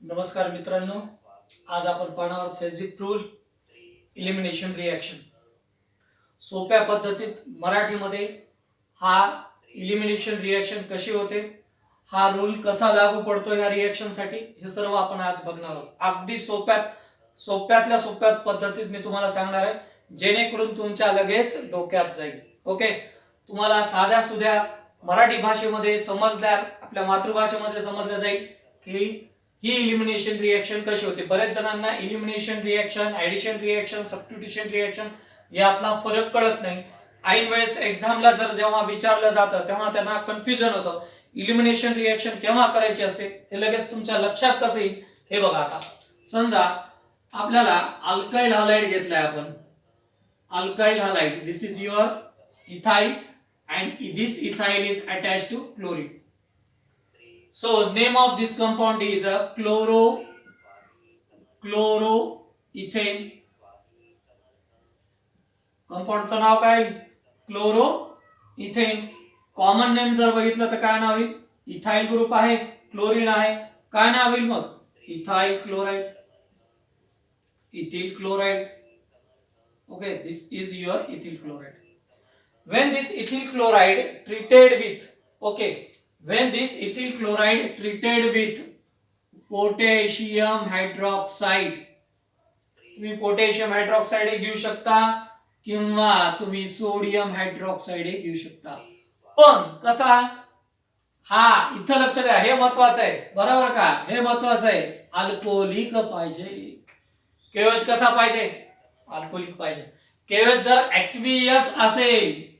नमस्कार मित्रांनो, आज आपण पाहणार आहोत सेझिक रूल इलिमिनेशन रिॲक्शन. सोप्या पद्धतीत मराठीमध्ये हा इलिमिनेशन रिॲक्शन कशी होते, हा रूल कसा लागू पडतो या रिॲक्शनसाठी, हे सर्व आपण आज बघणार आहोत. अगदी सोप्यातल्या सोप्यात पद्धतीत मी तुम्हाला सांगणार आहे, जेणेकरून तुमच्या लगेच डोक्यात जाईल. ओके, तुम्हाला साध्या सुध्या मराठी भाषेमध्ये समजल्या, आपल्या मातृभाषेमध्ये समजलं जाईल की ही इलिमिनेशन रिॲक्शन कशी होते. बरेच जणांना elimination reaction, addition reaction, substitution reaction यातला फरक कळत नाही. ऐन वेळेस एक्झामला जेव्हा विचारलं जातं तेव्हा त्यांना कन्फ्युजन होतं. इलिमिनेशन रिॲक्शन केव्हा करायची असते हे लगेच तुमच्या लक्षात कसं येईल हे बघा. आता समजा आपल्याला अल्काइल हॅलाइड घेतलाय आपण. Alkyl halide, this is your ethyl and this ethyl is attached to chlorine. So name of this compound is a chloroethane. Compound चं नाव काय? क्लोरोइथेन. कॉमन नेम जर बघितलं तर काय नाव येईल? इथाइल ग्रुप आहे, क्लोरीन आहे, काय नाव येईल मग? Ethyl chloride, ethyl chloride. Okay, this is your ethyl chloride. When this ethyl chloride treated with potassium hydroxide, तुम्ही पोटॅशियम हायड्रॉक्साइड घेऊ शकता किंवा तुम्ही सोडियम हायड्रॉक्साइड घेऊ शकता. पण कसा? हा इथं लक्ष द्या, हे महत्वाचं आहे बरोबर का? हे महत्वाचं आहे. अल्कोहोलिक पाहिजे. केओएच कसा पाहिजे? अल्कोहोलिक पाहिजे. केओएच जर ऍक्वियस असेल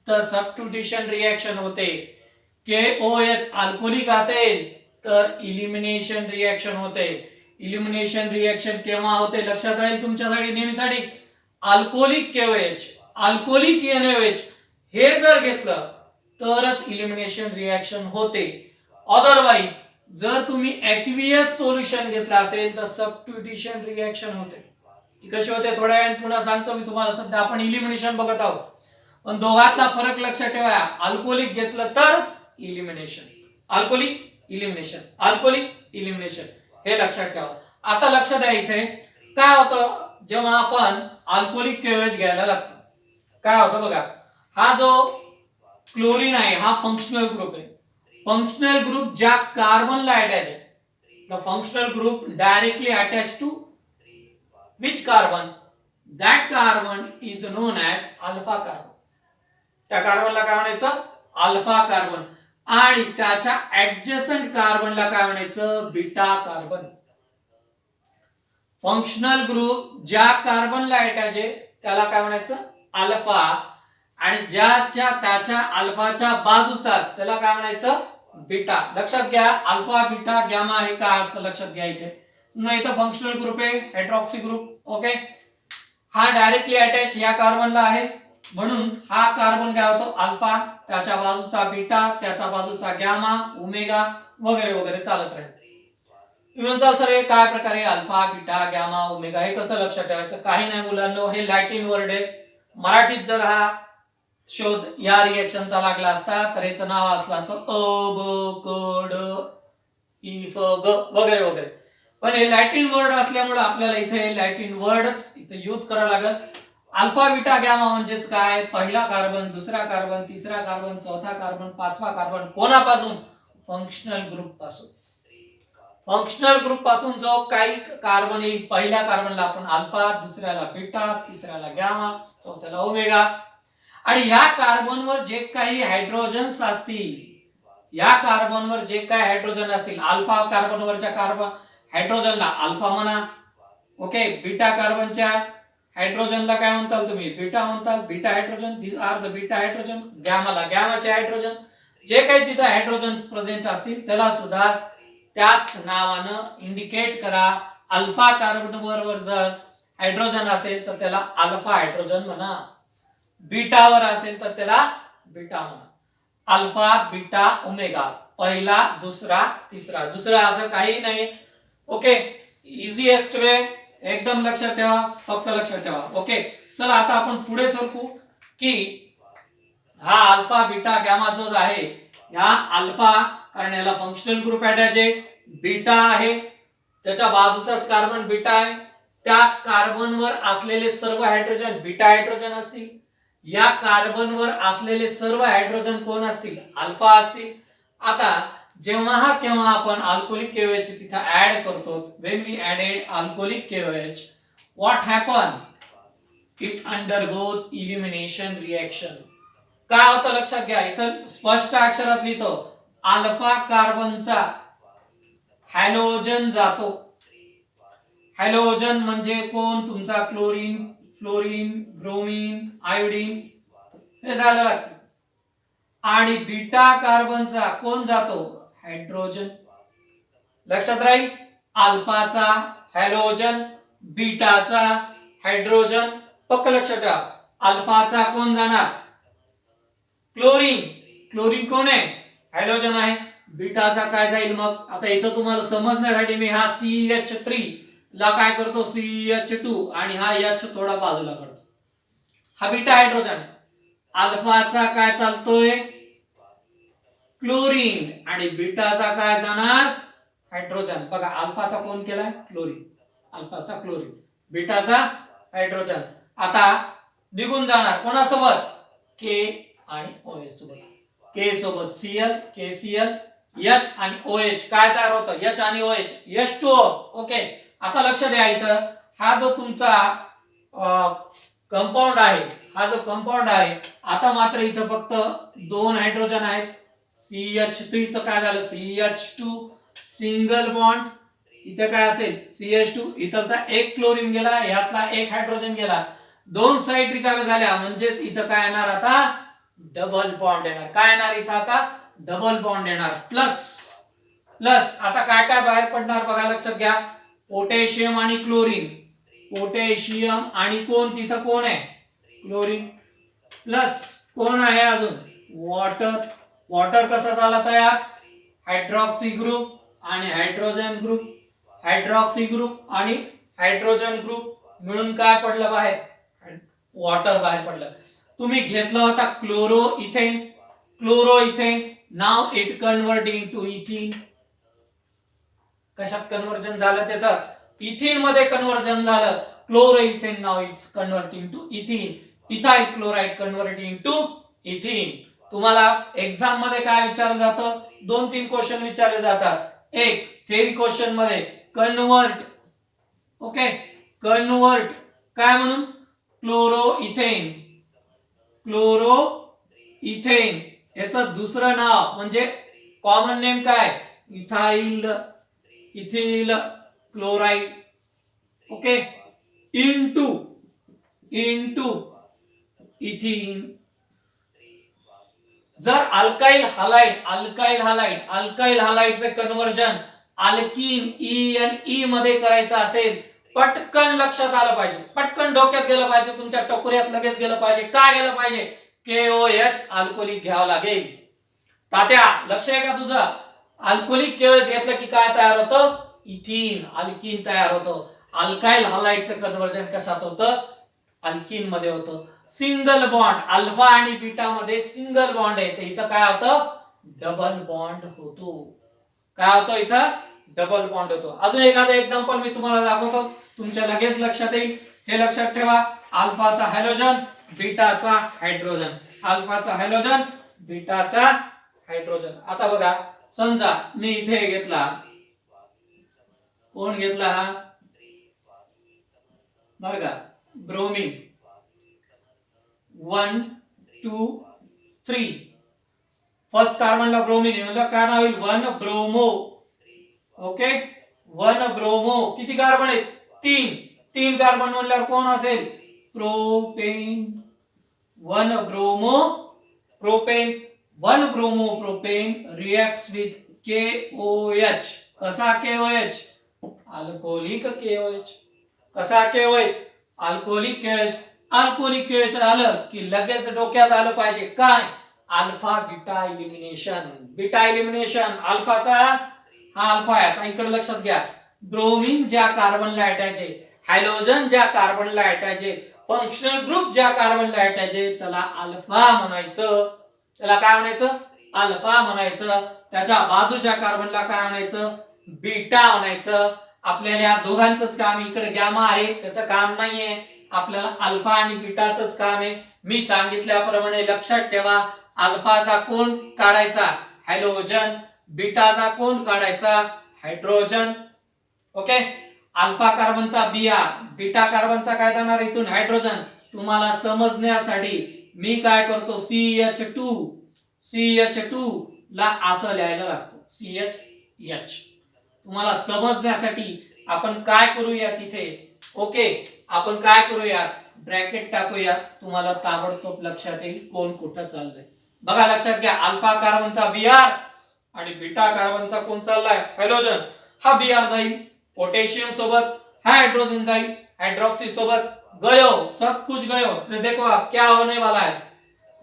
तर सबस्टिट्यूशन रिॲक्शन होते. केओएच अल्कोहोलिक असेल तर इलिमिनेशन रिॲक्शन होते. इलिमिनेशन रिॲक्शन केव्हा होते लक्षात राहील तुमच्यासाठी नेहमीसाठी. अल्कोहोलिक केओएच, अल्कोहोलिक एनओएच हे जर घेतलं तरच इलिमिनेशन रिॲक्शन होते. अदरवाइज जर तुम्ही ऍक्वियस सोल्युशन घेतलं असेल तर सबस्टिट्यूशन रिॲक्शन होते. ती कशी होते थोड्या वेळाने पुन्हा सांगतो मी तुम्हाला. सध्या आपण इलिमिनेशन बघत आहोत, पण दोघातला फरक लक्षात ठेवा. अल्कोहोलिक घेतलं तरच elimination, alcoholic elimination, alcoholic elimination, हे लक्षात ठेवा. आता लक्ष द्या, इथे काय होतं जेव्हा आपण अल्कोहोलिक केओएच घ्यायला लागतो काय होतं बघा. हा जो क्लोरीन आहे हा फंक्शनल ग्रुप आहे. फंक्शनल ग्रुप ज्या कार्बनला अटॅच आहे, the functional group directly attach to which carbon? That carbon is known as alpha carbon. त्या कार्बनला काय म्हणायचं? Alpha carbon. आणि त्याच्या ऍडजसंट कार्बनला काय म्हणायचं? Beta carbon. फंक्शनल ग्रुप ज्या कार्बनला अटॅच आहे त्याला काय म्हणायचं? अल्फा. आणि ज्याच्या त्याच्या अल्फाच्या बाजूचाच त्याला काय म्हणायचं? बीटा. लक्षात घ्या, अल्फा बीटा गॅमा हे काय असतं लक्षात घ्या. इथे नाही तर फंक्शनल ग्रुप आहे, हायड्रॉक्सी ग्रुप. ओके, हा डायरेक्टली अटॅच या कार्बनला आहे म्हणून हा कार्बन काय होतो? अल्फा, त्याच्या बाजूचा बीटा, त्याच्या बाजूचा गॅमा, ओमेगा वगैरे वगैरे चालत राहील. म्हणताल सर हे काय प्रकारे अल्फा बीटा गॅमा ओमेगा हे कसं लक्षात ठेवायचं? काही नाही मुलांनो, हे लॅटिन वर्ड आहे. मराठीत जर हा शोध या रिएक्शनचा लागला असता तर याचं नाव असलं असतं अ ब क ड इ फ ग वगैरे वगैरे. पण हे लॅटिन वर्ड असल्यामुळे आपल्याला इथे लॅटिन वर्डच इथे यूज करावं लागेल. अल्फा बीटा गॅमा म्हणजेच काय? पहिला कार्बन, दुसरा कार्बन, तिसरा कार्बन, चौथा कार्बन, पाचवा कार्बन. कोणापासून? फंक्शनल ग्रुप पासून. फंक्शनल ग्रुप पासून जो काही कार्बन येईल, पहिल्या कार्बनला आपण अल्फा, दुसऱ्याला बीटा, तिसऱ्याला गॅमा, चौथ्याला ओमेगा. आणि या कार्बनवर जे काही हायड्रोजन्स असतील, या कार्बनवर जे काही हायड्रोजन असतील, अल्फा कार्बनवरच्या कार्बन हायड्रोजनला अल्फा म्हणा. ओके, बीटा कार्बनच्या हायड्रोजनला काय म्हणताल तुम्ही? बीटा म्हणताल. Beta hydrogen, this are the beta hydrogen. गॅमाला गॅमाचे हायड्रोजन. जे काही तिथे हायड्रोजन प्रेझेंट असतील त्याला सुद्धा त्याच नावानं इंडिकेट करा. अल्फा कार्बनवर जर हायड्रोजन असेल तर त्याला अल्फा हायड्रोजन म्हणा. बीटावर असेल तर त्याला बीटा म्हणा. अल्फा बीटा ओमेगा, पहिला, दुसरा, तिसरा. दुसरा असं काही नाही. ओके, इझीएस्ट वे, एकदम लक्षात ठेवा, फक्त लक्षात ठेवा. ओके, चला आता आपण पुढे सरकू की हा अल्फा बीटा गॅमा जो आहे, ह्या अल्फा कारण याला फंक्शनल ग्रुप अटॅच आहे, बीटा आहे त्याच्या बाजूचाच कार्बन बीटा आहे, त्या कार्बनवर असलेले सर्व हायड्रोजन बीटा हायड्रोजन असतील, या कार्बनवर असलेले सर्व हायड्रोजन कोण असतील, अल्फा असतील. आता जेव्हा केव्हा आपण अल्कोहोलिक KOH तिथे ऍड करतो, when we added alcoholic KOH, what happen? It undergoes elimination reaction. काय होतं लक्षात घ्या, इथं स्पष्ट अक्षरात लिहितो, अल्फा कार्बनचा हॅलोजन जातो. हॅलोजन म्हणजे कोण, तुमचा क्लोरीन, फ्लोरीन, ब्रोमीन, आयोडीन हे झालं लागतं. आणि बीटा कार्बनचा कोण जातो, हायड्रोजन. लक्षात राहील, अल्फाचा हॅलोजन, बीटाचा हायड्रोजन. पक्क लक्षात ठेवा, अल्फाचा कोण जाणार, क्लोरीन. क्लोरीन कोण आहे, हॅलोजन आहे. बीटाचा काय जाईल मग, आता इथं तुम्हाला समजण्यासाठी मी हा CH3 ला काय करतो, CH2 आणि हा H थोडा बाजूला करतो. हा बीटा हायड्रोजन. अल्फाचा काय चालतोय, क्लोरीन, आणि बीटाचा काय जाणार, हायड्रोजन. बघा अल्फाचा कोण केलाय, क्लोरीन, अल्फाचा क्लोरीन, बीटाचा हायड्रोजन. आता निघून जाणार कोणासोबत, K आणि OH सोबत. K सोबत Cl, KCl, H आणि OH काय तयार होतं, H आणि OH, H2O. ओके, आता लक्ष द्या, इथं हा जो तुमचा कंपाऊंड आहे, हा जो कंपाऊंड आहे, आता मात्र इथं फक्त 2 हायड्रोजन आहेत. CH3 चं काय झालं, CH2 सिंगल बॉन्ड, इथे काय असेल CH2, इथलचा एक क्लोरीन गेला, यातला एक हायड्रोजन गेला, 2 साइड रिकाम्या झाल्या, म्हणजेच इथं काय येणार, आता डबल बॉन्ड येणार. काय येणार इथं, आता डबल बॉन्ड येणार. प्लस प्लस आता काय काय बाहेर पडणार बघा, लक्षात घ्या, पोटॅशियम आणि क्लोरीन, पोटॅशियम आणि कोण, तिथं कोण आहे, क्लोरीन, प्लस कोण आहे अजून, वॉटर. वॉटर कसा झाला तयार, हायड्रॉक्सी ग्रुप आणि हायड्रोजन ग्रुप, हायड्रॉक्सी ग्रुप आणि हायड्रोजन ग्रुप मिळून काय पडलं बाहेर, वॉटर बाहेर पडलं. तुम्ही घेतलं होता chloro ethane, chloro ethane, now it converting to ethyne. कशात कन्वर्जन झालं त्याचं, इथिन मध्ये कन्वर्जन झालं. Chloro ethane now it's converting to ethyne, ethyl chloride converting to ethyne. तुम्हाला एक्झाम मध्ये काय विचारलं जातं, 2-3 क्वेश्चन विचारले जातात. एक थेरी क्वेश्चन मध्ये कन्वर्ट, ओके, कन्वर्ट काय म्हणून, क्लोरो इथेन, क्लोरो इथेन, याचं दुसरं नाव म्हणजे कॉमन नेम काय, ethyl, ethyl chloride. Okay, into ethene. जर अल्काइल हालाइड, अल्काइल हालाइडचे कन्वर्जन अल्कीन E मध्ये करायचं असेल, पटकन लक्षात आलं पाहिजे, पटकन डोक्यात गेलं पाहिजे, तुमच्या टकोऱ्यात लगेच गेलं पाहिजे. काय गेलं पाहिजे, KOH अल्कोहोलिक घ्यावं लागेल. तात्या लक्ष आहे का तुझं, अल्कोहोलिक KOH घेतलं की काय तयार होतं, इथिन, अल्कीन तयार होतं. अल्काइल हालाइडचं कन्वर्जन कशात होतं, अल्कीन मध्ये होतं. सिंगल बॉन्ड, अल्फा आणि बीटा मध्ये सिंगल बॉन्ड आहे, इथं काय होतं, डबल बॉन्ड होतो. काय होतं इथं, डबल बॉन्ड होतो. अजून एखादं एक्झाम्पल मी तुम्हाला दाखवतो, तुमच्या लगेच लक्षात येईल. हे लक्षात ठेवा, अल्फाचा हॅलोजन, बीटाचा हायड्रोजन, अल्फाचा हॅलोजन, बीटाचा हायड्रोजन. आता बघा, समजा मी इथे घेतला, कोण घेतला हा, बरं का, ब्रोमीन, 1 2 3, फर्स्ट कार्बनला ब्रोमीन आहे, म्हणजे काय नाव येईल, 1 ब्रोमो. ओके, 1 ब्रोमो, किती कार्बन आहेत, 3 कार्बन म्हणल्यावर कोण असेल, propane. 1 bromo propane, 1 bromo propane reacts with KOH. कसा KOH, अल्कोहोलिक KOH. कसा KOH, alcoholic KOH. Alcoholic KOH आलं की लगेच डोक्यात आलं पाहिजे काय, alpha beta elimination. Beta elimination, अल्फाचा हा अल्फा आहे. आता इकडे लक्षात घ्या, ब्रोमीन ज्या कार्बनला अटॅच आहे, हॅलोजन ज्या कार्बनला अटॅच आहे, फंक्शनल ग्रुप ज्या कार्बनला अटॅच आहे, त्याला अल्फा म्हणायचं. त्याला काय म्हणायचं, अल्फा म्हणायचं. त्याच्या बाजूच्या कार्बनला काय म्हणायचं, बीटा म्हणायचं. आपल्याला या दोघांचंच काम आहे. इकडे गॅमा आहे त्याचं काम नाहीये, आपल्याला अल्फा आणि बीटाचंच काम आहे. मी सांगितल्याप्रमाणे लक्षात ठेवा, अल्फाचा कोन काढायचा हॅलोजन, बीटाचा कोन काढायचा हायड्रोजन. ओके, अल्फा कार्बनचा Br, बीटा कार्बनचा काय जाणार इथून हायड्रोजन. तुम्हाला समजण्यासाठी मी काय करतो, CH2 ला असं लिहायला लागतो CH. तुम्हाला समजण्यासाठी आपण काय करूया तिथे, ओके, आपण काय करूया, ब्रॅकेट टाकूया, तुम्हाला ताबडतोब लक्षात येईल कोण कुठं चाललंय. बघा लक्षात घ्या, अल्फा कार्बनचा Br आणि बीटा कार्बनचा कोण चाललाय हॅलोजन. हा Br जाईल पोटॅशियम सोबत, हा हाइड्रोजन जाईल हाइड्रोक्सी सोबत. गयो, सब कुछ गयो. तो देखो अब क्या होने वाला है,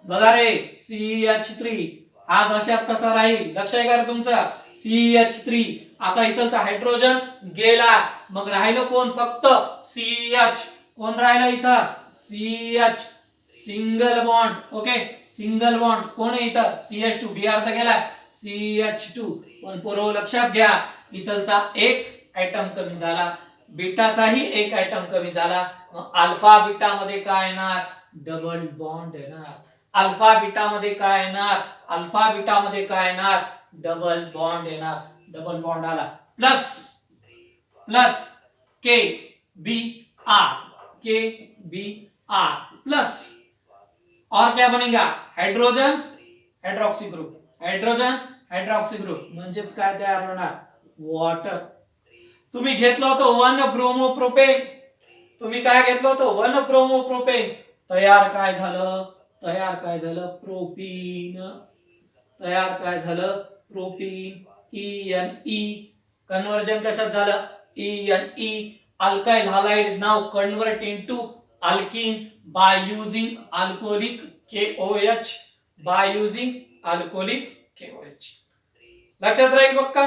बघा रे, CH3 हा जशात तसा राहील. लक्ष आहे का रे तुमचं, CH3. आता इथलचा हायड्रोजन गेला, मग राहिलं कोण, फक्त CH. कोण राहिलं इथं, CH, single bond. Okay, single bond कोण आहे इथं, CH2. Br तर गेला, CH2. पण पोरो लक्षात घ्या, इथलचा एक आयटम कमी झाला, बीटाचाही एक आयटम कमी झाला. मग अल्फा बीटा मध्ये काय येणार, डबल बॉन्ड येणार. अल्फा बीटा मध्ये काय येणार, अल्फा बीटा मध्ये काय येणार, डबल बॉन्ड येणार. डबल बॉन्ड आला, प्लस प्लस KBr प्लस, और क्या बनेगा, hydrogen hydroxy group, hydrogen hydroxy group, म्हणजेच काय तयार होणार, वॉटर. तुम्ही घेतलं होतं 1 ब्रोमोप्रोपेन, तुम्ही काय घेतलं होतं 1 ब्रोमोप्रोपेन. तयार काय झालं, प्रोपीन. तयार काय झालं, प्रोपीन. ENE कन्वर्जन कशात झालं, ENE, alkyl halide now convert into alkyne by using alcoholic KOH, लक्षात राहील बघा,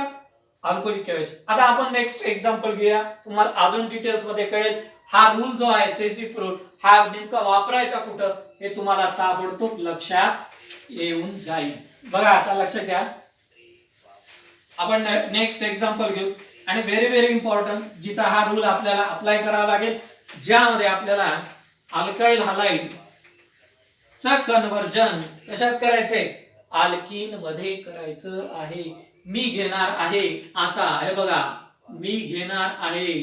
अल्कोहोलिक KOH. आता आपण नेक्स्ट एक्झाम्पल घेऊया, तुम्हाला अजून डिटेल्स मध्ये कळेल. हा रूल जो आहे सेजी फ्रूट, हा नेमका वापरायचा कुठं हे तुम्हाला ताबडतोब लक्षात येऊन जाईल. बघा आता लक्षात घ्या, आपण नेक्स्ट एक्झाम्पल घेऊ आणि व्हेरी इम्पॉर्टंट, जिथं हा रूल आपल्याला अप्लाय करावा लागेल, ज्यामध्ये आपल्याला अल्काइल हालाइड च कन्वर्जन कशात करायचंय, अल्कीन मध्ये करायचं आहे. मी घेणार आहे, आता हे बघा, मी घेणार आहे,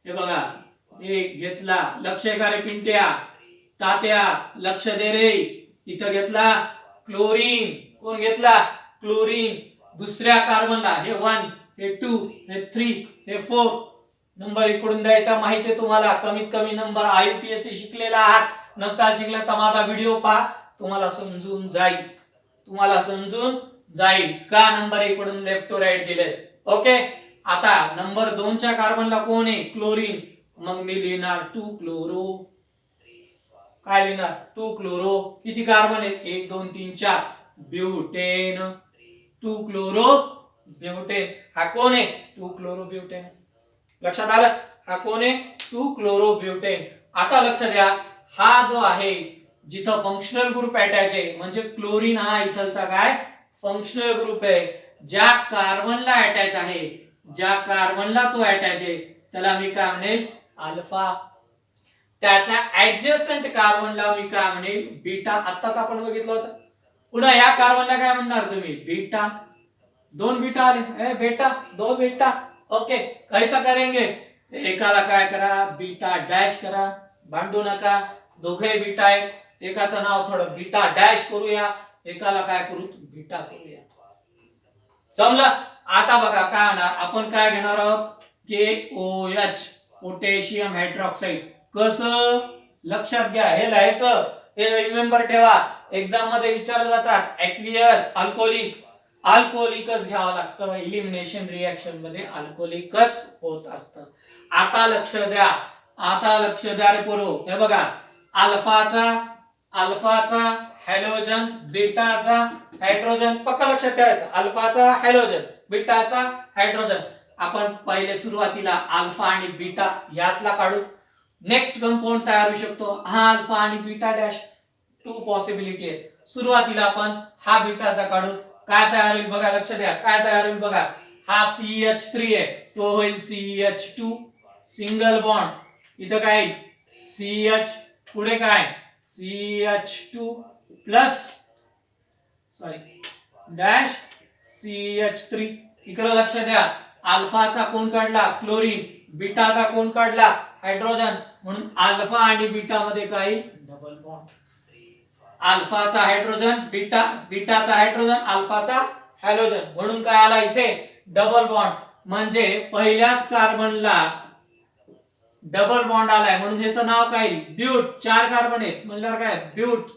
हे बघा, एक घेतला, लक्ष का रे पिंट्या, तात्या लक्ष दे रे, इथं घेतला क्लोरीन. कोण घेतला, क्लोरीन. दुसऱ्या कार्बनला हे 1, हे 2, हे 3, हे 4 नंबर इकडून द्यायचा माहिती आहे तुम्हाला. कमीत कमी नंबर IUPSC शिकलेला आहात, नसताल शिकला तर माझा व्हिडिओ पहा, तुम्हाला समजून जाईल का नंबर इकडून लेफ्ट टू राईट दिलेत. ओके, आता नंबर 2 च्या कार्बनला कोण आहे, क्लोरीन. मग मी लिहिणार 2 क्लोरो. काय लिहिणार, 2 क्लोरो. किती कार्बन आहेत, 1 2 3 4, ब्यूटेन. 2 chloro butane. हा कोण आहे, 2 क्लोरो ब्यूटेन. लक्षात आलं, हा कोण आहे, 2 क्लोरो ब्यूटेन. आता लक्ष द्या, हा जो आहे जिथं फंक्शनल ग्रुप अटॅच आहे, म्हणजे क्लोरीन हा इथलचा काय फंक्शनल ग्रुप आहे. ज्या कार्बनला अटॅच आहे, ज्या कार्बनला तो अटॅच आहे, त्याला मी काय म्हणेल, अल्फा. त्याच्या ऍडजस्टंट कार्बनला मी काय म्हणेल, बीटा. आत्ताच आपण बघितलं होतं. पुन्हा या कार्बनला काय म्हणणार तुम्ही, बीटा. 2 बीटा आले, बेटा 2 बीटा. ओके, कैसा करेंगे, एकाला काय करा, बीटा डॅश करा, भांडू नका, दोघे बीटा आहेत, एकाचं नाव थोडं बीटा डॅश करूया, एकाला काय करू, बीटा करूया. जमलं. आता बघा काय होणार, आपण काय घेणार आहोत, KOH, पोटॅशियम हायड्रॉक्साईड. कसं, लक्षात घ्या, हे लिहायचं, हे रिमेंबर ठेवा, एक्झाम मध्ये विचारलं जातात, ॲक्वियस, अल्कोहोलिक. अल्कोहोलिकच घ्यावं लागतं, इलिमिनेशन रिएक्शन मध्ये अल्कोहोलिकच होत असतं. आता लक्ष द्या रे पोरो, हे बघा, अल्फाचा हॅलोजन, बीटाचा हायड्रोजन, पक्का लक्षात ठेवायचं, अल्फाचा हॅलोजन, बीटाचा हायड्रोजन. आपण पहिले सुरुवातीला अल्फा आणि बीटा यातला काढू. नेक्स्ट कंपाऊंड तयार होऊ शकतो, हा अल्फा आणि बीटा डॅश, 2 पॉसिबिलिटी आहेत. सुरुवातीला आपण हा बीटाचा काढू, काय तयार होईल बघा, लक्ष द्या, काय तयार होईल बघा, हा CH3 आहे, तो होईल CH2 सिंगल बॉन्ड इथं काय CH पुढे काय CH2 plus sorry dash CH3 इकडे लक्ष द्या अल्फाचा कोण काढला क्लोरीन बीटाचा कोण काढला हायड्रोजन म्हणून अल्फा आणि बीटा मध्ये काय डबल बॉन्ड अल्फाचा हायड्रोजन बीटाचा हायड्रोजन अल्फाचा हॅलोजन म्हणून काय आला इथे डबल बॉन्ड म्हणजे पहिल्याच कार्बनला डबल बॉन्ड आलाय म्हणून ह्याचं नाव काय ब्यूट 4 कार्बन आहेत म्हणल्यावर काय ब्यूट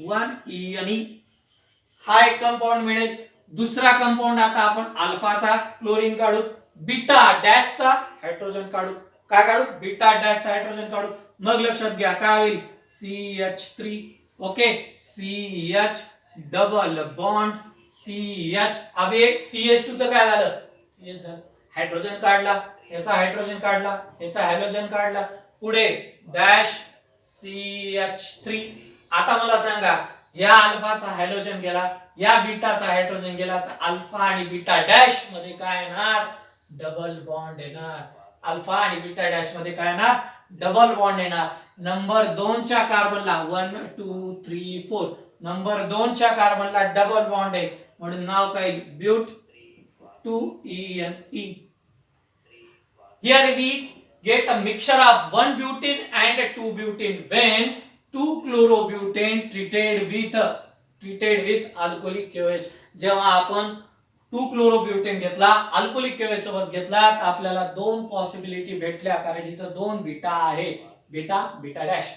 1 E हा एक कंपाऊंड मिळेल दुसरा कंपाऊंड आता आपण अल्फाचा क्लोरीन काढू बीटा डॅशचा हायड्रोजन काढू काय काढू बीटा डॅशचा हायड्रोजन काढू मग लक्षात घ्या काय होईल CH3 okay CH double bond CH अबे CH2 चं काय झालं CH झालं हायड्रोजन काढला याचा हायड्रोजन काढला याचा हॅलोजन काढला पुढे डॅश CH3 आता मला सांगा या अल्फाचा हॅलोजन गेला या बीटाचा हायड्रोजन गेला तर अल्फा आणि बीटा डॅश मध्ये काय येणार डबल बॉन्ड येणार अल्फा आणि बीटा डॅश मध्ये काय येणार डबल बॉन्ड येणार नंबर 2 च्या कार्बनला 1 2 3 4 नंबर 2 च्या कार्बनला डबल बॉन्ड आहे म्हणून नाव काय ब्यूट 2ENE here we get a mixture of 1 butene and 2 butene when 2 chlorobutane treated with alcoholic KOH जेव्हा आपण 2 क्लोरोब्युटेन घेतला अल्कोहोलिक KOH सोबत घेतला तर आपल्याला दोन पॉसिबिलिटी भेटल्या कारण इथं दोन बीटा आहे बीटा बीटा डॅश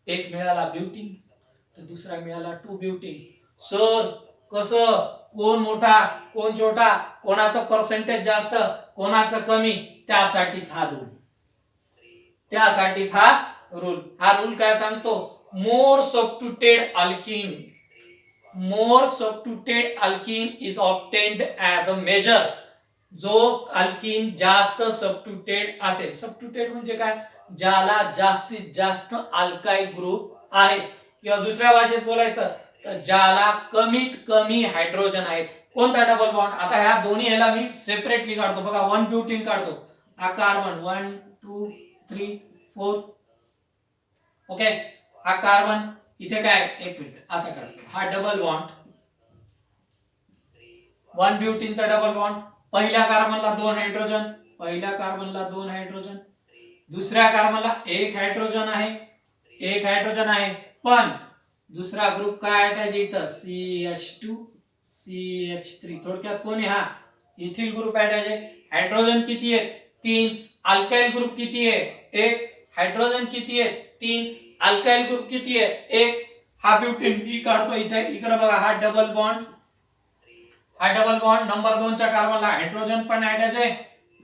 एक मिळाला ब्युटीन तर दुसरा मिळाला 2 ब्युटीन सर कसं कोण मोठा कोण छोटा कोणाचं पर्सेंटेज जास्त कोणाचं कमी त्यासाठीच हा रूल काय सांगतो मोर substituted alkene is obtained as a measure जो अल्कीन जास्त सबस्टिट्यूटेड असेल सबस्टिट्यूटेड म्हणजे काय ज्याला जास्तीत जास्त अल्काइल ग्रुप आहे किंवा दुसऱ्या भाषेत बोलायचं तर ज्याला कमीत कमी हायड्रोजन आहेत कोणता डबल बॉन्ड आता ह्या दोन्ही ह्याला मी सेपरेटली काढतो बघा 1 ब्युटीन काढतो हा कार्बन 1 2 3 4 ओके हा कार्बन इथे काय एक मिनिट असा काढतो हा डबल बॉन्ड 1 ब्युटीनचा डबल बॉन्ड पहिल्या कार्बनला 2 हायड्रोजन दुसऱ्या कार्बनला एक हायड्रोजन आहे पण दुसरा ग्रुप काय अटॅच इथं CH2 CH3 थोडक्यात कोणी हा इथिल ग्रुप अटॅच आहे हायड्रोजन किती आहेत 3 अल्काइल ग्रुप किती आहे 1 हायड्रोजन किती आहे 3 अल्काइल ग्रुप किती आहे 1 हा ब्युटीन ही काढतो इथे इकडे बघा हा डबल बॉन्ड नंबर 2 च्या कार्बनला हायड्रोजन पण अटॅच आहे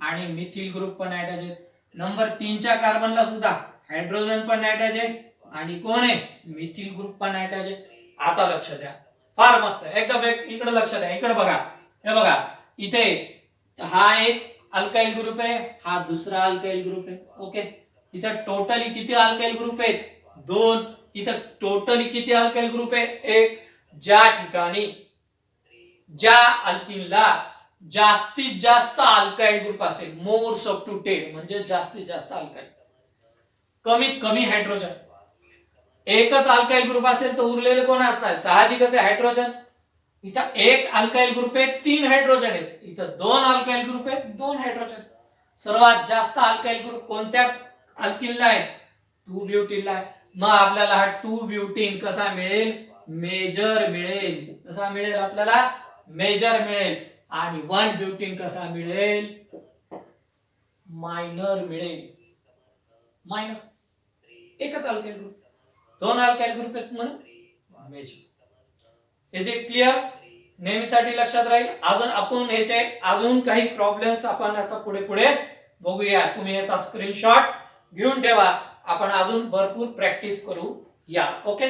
आणि मिथिल ग्रुप पण अटॅच आहे नंबर 3 च्या कार्बनला सुद्धा हायड्रोजन पण अटॅच आहे आणि कोण आहे मिथिल ग्रुप पण अटॅच आहे आता लक्ष द्या फार मस्त एकदम इकडे लक्ष द्या इकडे बघा हे बघा इथे हा एक अल्काइल ग्रुप आहे हा दुसरा अल्काइल ग्रुप आहे ओके इथे टोटली किती अल्काइल ग्रुप आहेत 2 इथे टोटली किती अल्काइल ग्रुप आहे 1 ज्या ठिकाणी ज्या अल्किनला जास्तीत जास्त अल्काइल ग्रुप असेल मोर सबस्टिट्यूटेड म्हणजे जास्तीत जास्त अल्काइल कमीत कमी हायड्रोजन एकच अल्काइल ग्रुप असेल तर उरलेले कोण असणार साहजिकच आहे हायड्रोजन इथं एक अल्काइल ग्रुप आहे 3 हायड्रोजन आहेत इथं 2 अल्काइल ग्रुप आहेत 2 हायड्रोजन सर्वात जास्त अल्काइल ग्रुप कोणत्या अल्किनला आहेत 2 ब्युटीनला आहे मग आपल्याला हा 2 ब्युटीन कसा मिळेल मेजर मिळेल कसा मिळेल आपल्याला मेजर मिळेल आणि 1 ब्युटीन कसा मिळेल मायनर मिळेल मायनर एकच अल्काइल ग्रुप 2 अल्काइल ग्रुप आहेत म्हणून मेजर इज इट क्लिअर नेहमीसाठी लक्षात राहील अजून आपण ह्याचे अजून काही प्रॉब्लेम्स आपण आता पुढे बघूया तुम्ही याचा स्क्रीनशॉट घेऊन ठेवा आपण अजून भरपूर प्रॅक्टिस करू या ओके